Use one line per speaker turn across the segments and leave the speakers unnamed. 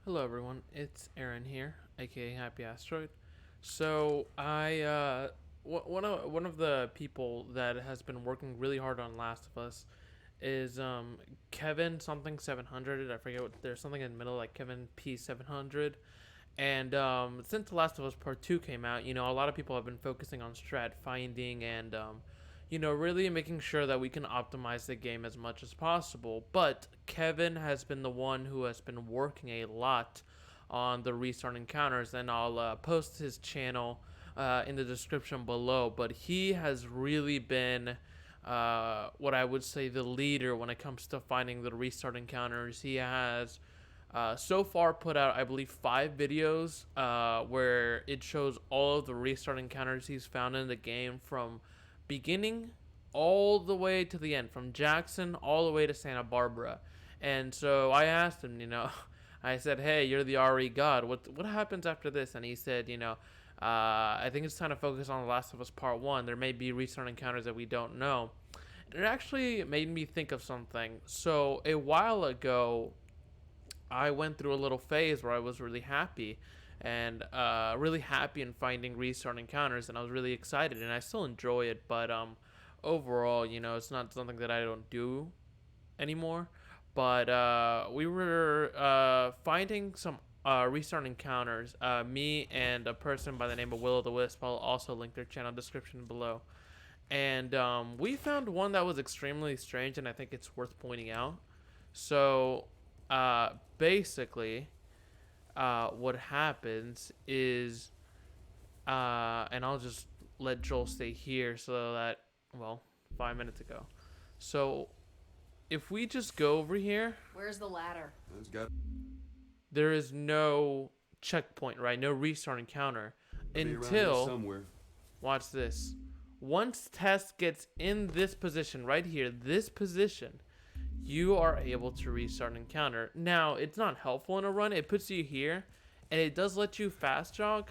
Hello everyone, it's Aaron here, aka Happy Asteroid. So one of the people that has been working really hard on Last of Us is Kevin something 700. I forget what. There's something in the middle like Kevin P 700. And since The Last of Us Part II came out, a lot of people have been focusing on strat finding and, really making sure that we can optimize the game as much as possible. But Kevin has been the one who has been working a lot on the restart encounters, and I'll post his channel in the description below. But he has really been what I would say the leader when it comes to finding the restart encounters. He has so far put out, I believe, 5 videos where it shows all of the restart encounters he's found in the game from beginning all the way to the end, from Jackson all the way to Santa Barbara. And so I asked him, I said, hey, you're the RE god. What happens after this? And he said, I think it's time to focus on The Last of Us Part 1. There may be restart encounters that we don't know. It actually made me think of something. So a while ago, I went through a little phase where I was really happy and really happy in finding restart encounters, and I was really excited, and I still enjoy it, but overall, it's not something that I don't do anymore. But we were finding some restart encounters, me and a person by the name of Will-O-The-Wisp. I'll also link their channel description below. And we found one that was extremely strange, and I think it's worth pointing out. So basically, what happens is, and I'll just let Joel stay here so that, well, 5 minutes ago. So if we just go over here,
where's the ladder?
there is no checkpoint, right? No restart encounter until,
somewhere.
watch this. Once Tess gets in this position right here, this position, you are able to restart an encounter. Now, it's not helpful in a run. It puts you here, and it does let you fast jog.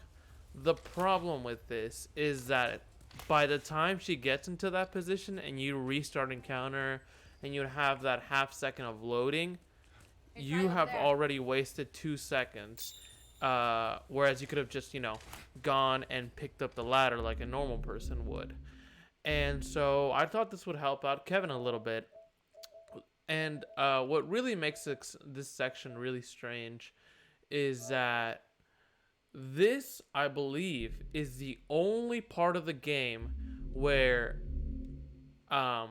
The problem with this is that by the time she gets into that position and you restart encounter and you have that half second of loading, you have already wasted 2 seconds. Whereas you could have just, gone and picked up the ladder like a normal person would. And so I thought this would help out Kevin a little bit. And what really makes this section really strange is that this, I believe, is the only part of the game where Joel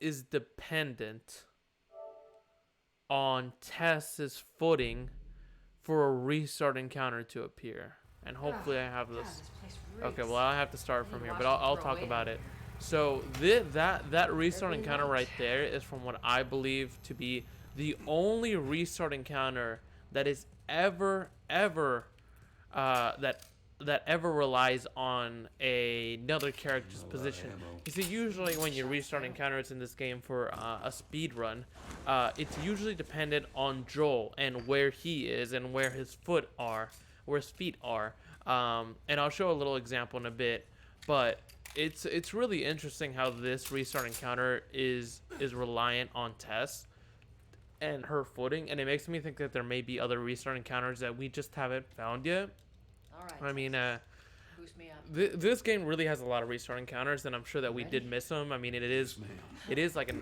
is dependent on Tess's footing for a restart encounter to appear. And hopefully I have this. Okay, well, I have to start from here, but I'll talk about it. So that restart encounter right there is from what I believe to be the only restart encounter that is ever that ever relies on another character's position. You see, usually when you restart encounters in this game for a speed run, it's usually dependent on Joel and where he is and where his feet are. And I'll show a little example in a bit, but it's really interesting how this restart encounter is reliant on Tess and her footing, and it makes me think that there may be other restart encounters that we just haven't found yet.
All right.
I mean,
boost me up.
This game really has a lot of restart encounters, and I'm sure that we did miss them. I mean, it is like a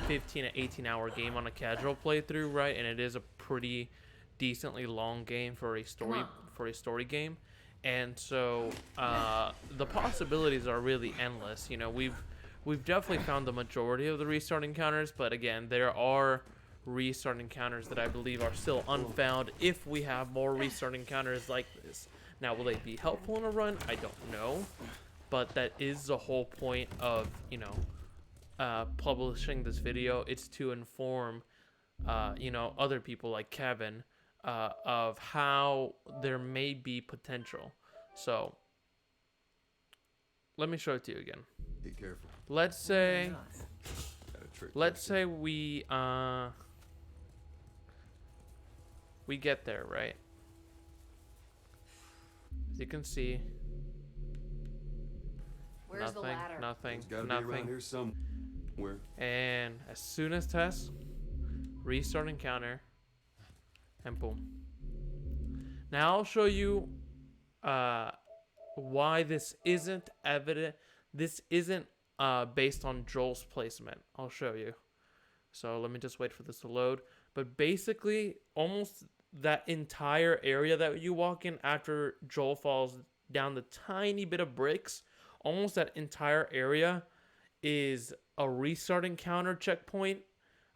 15 to 18 hour game on a casual playthrough, right? And it is a pretty decently long game for a story game. And so the possibilities are really endless. We've definitely found the majority of the restart encounters, but again, there are restart encounters that I believe are still unfound if we have more restart encounters like this. Now, will they be helpful in a run? I don't know, but that is the whole point of publishing this video. It's to inform other people like Kevin of how there may be potential. So let me show it to you again.
Be careful.
Let's say we get there, right? As you can see,
where's the ladder?
nothing.
It's gotta be around here somewhere. Where?
And as soon as Tess, restart encounter, and boom. Now I'll show you why this isn't evident. This isn't based on Joel's placement. I'll show you. So let me just wait for this to load. But basically, almost that entire area that you walk in after Joel falls down the tiny bit of bricks, almost that entire area is a restart encounter checkpoint,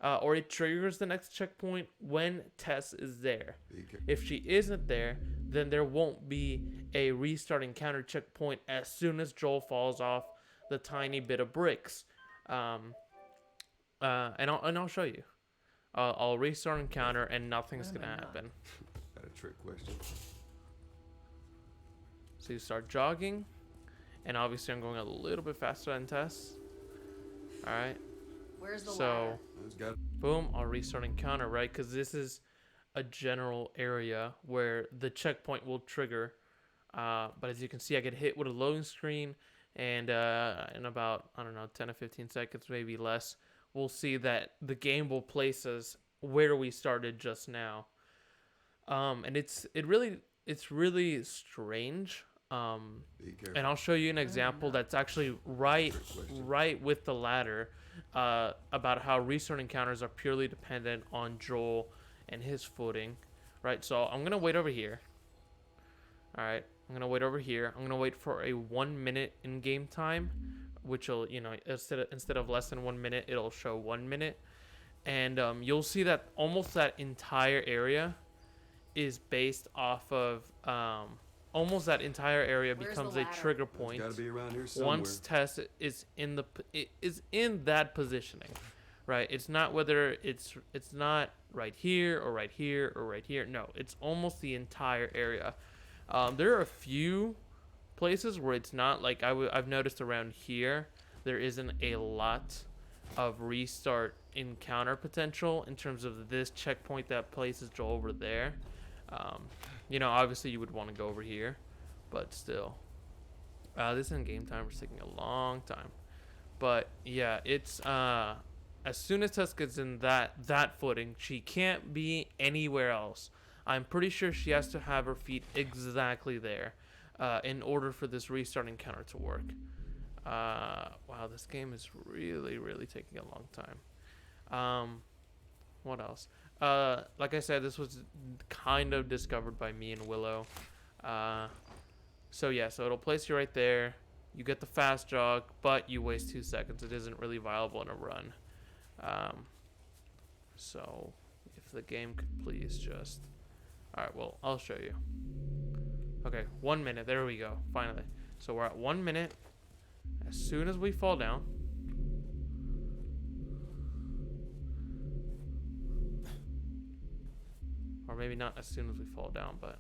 or it triggers the next checkpoint when Tess is there. If she isn't there, then there won't be a restart encounter checkpoint as soon as Joel falls off the tiny bit of bricks. And I'll show you. I'll restart encounter and nothing's gonna happen.
Got a trick question.
So you start jogging, and obviously I'm going a little bit faster than Tess. All right.
Where's the
So
ladder?
boom, I'll restart encounter, right? Because this is a general area where the checkpoint will trigger. But as you can see, I get hit with a loading screen, and in about, I don't know, 10 to 15 seconds, maybe less, we'll see that the game will place us where we started just now. And it's really strange. And I'll show you an example that's actually right with the ladder, about how restart encounters are purely dependent on Joel and his footing, right? So I'm gonna wait over here. All right, I'm gonna wait over here. I'm gonna wait for a 1 minute in-game time, which will, instead of less than 1 minute, it'll show 1 minute, and you'll see that almost that entire area is based off of almost that entire area becomes a trigger point
Gotta be around here somewhere.
once Tess is in that positioning, right? It's not whether it's not right here or right here or right here. No, it's almost the entire area. There are a few places where it's not, like I've noticed around here there isn't a lot of restart encounter potential in terms of this checkpoint that places Joel over there. Obviously you would want to go over here, but still, this in-game timer is taking a long time. But yeah, it's as soon as Tess gets in that footing, she can't be anywhere else. I'm pretty sure she has to have her feet exactly there in order for this restart encounter to work. Wow, this game is really, really taking a long time. What else? Like I said, this was kind of discovered by me and Willow. So it'll place you right there. You get the fast jog, but you waste 2 seconds. It isn't really viable in a run. So if the game could please just... Alright, well, I'll show you. Okay, 1 minute. There we go. Finally. So we're at 1 minute. As soon as we fall down... Or maybe not as soon as we fall down, but...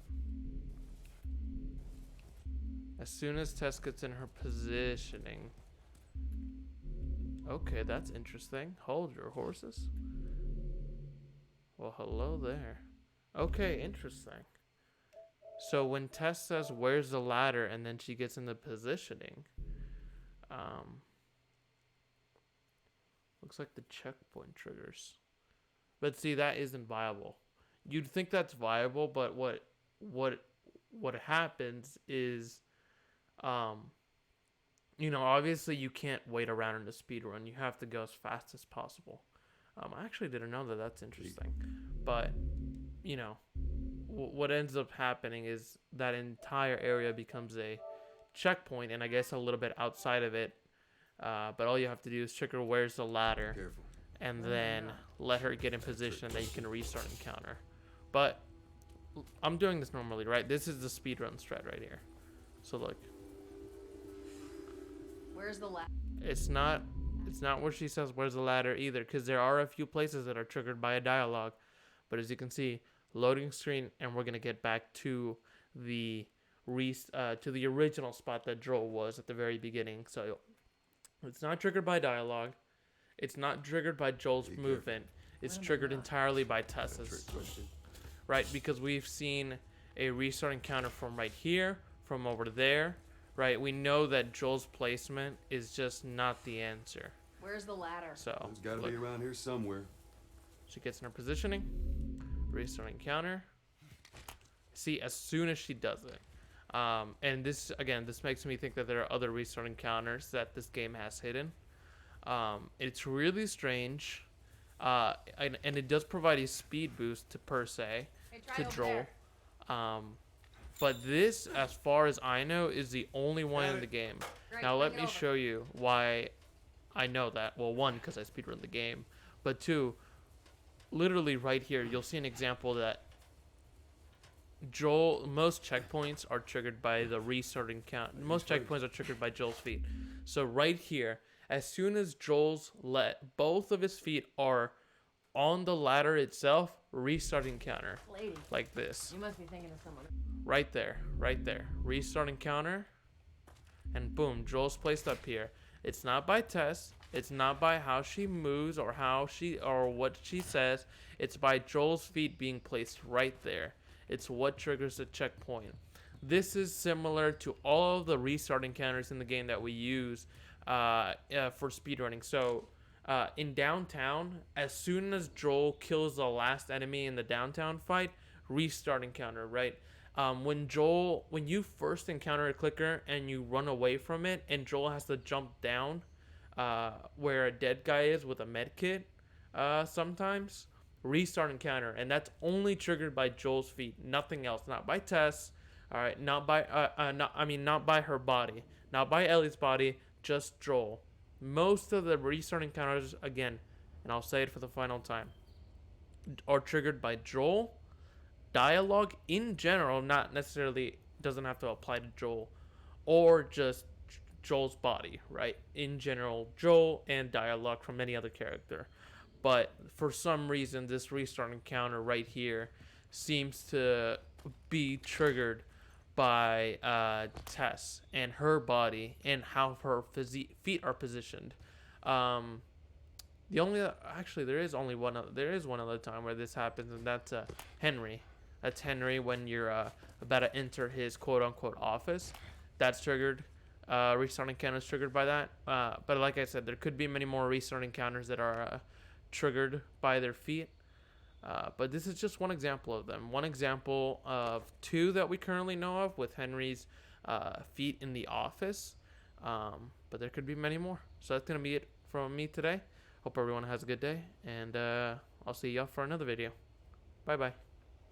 As soon as Tess gets in her positioning... Okay, that's interesting. Hold your horses. Well, hello there. Okay, interesting. So when Tess says, "Where's the ladder?" and then she gets in the positioning, looks like the checkpoint triggers. But see, that isn't viable. You'd think that's viable, but what happens is, obviously you can't wait around in a speed run. You have to go as fast as possible. I actually didn't know that. That's interesting. But, what ends up happening is that entire area becomes a checkpoint, and I guess a little bit outside of it. But all you have to do is trigger "Where's the ladder?"
Careful.
and then let her get in position, and then you can restart encounter. But I'm doing this normally, right? This is the speedrun strat right here. So look.
Where's the ladder?
It's not where she says "Where's the ladder?" either, because there are a few places that are triggered by a dialogue. But as you can see, loading screen, and we're gonna get back to the original spot that Joel was at the very beginning. So it's not triggered by dialogue. It's not triggered by Joel's movement. It's triggered entirely by Tess's. Right, because we've seen a restart encounter from right here, from over there. Right, we know that Joel's placement is just not the answer.
Where's the ladder?
So
It's got to
look,
be around here somewhere.
she gets in her positioning, restart encounter. See, as soon as she does it. And this, again, this makes me think that there are other restart encounters that this game has hidden. It's really strange. And it does provide a speed boost to per se,
Hey, try
to
over
Joel.
there.
But this, as far as I know, is the only one in the game.
Great,
Now
bring
let
it
me
over.
show you why I know that. Well, one, because I speedrun the game. But two, literally right here, you'll see an example that most checkpoints are triggered by the restarting count. Most checkpoints are triggered by Joel's feet. So right here, as soon as both of his feet are on the ladder itself, restart encounter.
Lady,
Like this.
you must be thinking of someone.
Right there. Restart encounter. And boom, Joel's placed up here. It's not by Tess. It's not by how she moves or what she says. It's by Joel's feet being placed right there. It's what triggers the checkpoint. This is similar to all of the restart encounters in the game that we use for speedrunning. So in downtown, as soon as Joel kills the last enemy in the downtown fight, restart encounter, right? When you first encounter a clicker and you run away from it, and Joel has to jump down where a dead guy is with a med kit, sometimes restart encounter, and that's only triggered by Joel's feet, nothing else, not by Tess. All right, not by not by her body, not by Ellie's body, just Joel. Most of the restart encounters, again, and I'll say it for the final time, are triggered by Joel. Dialogue in general, not necessarily, doesn't have to apply to Joel, or just Joel's body, right? In general, Joel and dialogue from any other character. But for some reason, this restart encounter right here seems to be triggered by Tess and her body and how her feet are positioned. There is one other time where this happens, and that's Henry. That's Henry when you're about to enter his quote-unquote office. That's triggered. Restart encounters triggered by that. But like I said, there could be many more restart encounters that are triggered by their feet. But this is just one example of them. One example of two that we currently know of with Henry's feet in the office. But there could be many more. So that's going to be it from me today. Hope everyone has a good day. And I'll see y'all for another video. Bye-bye.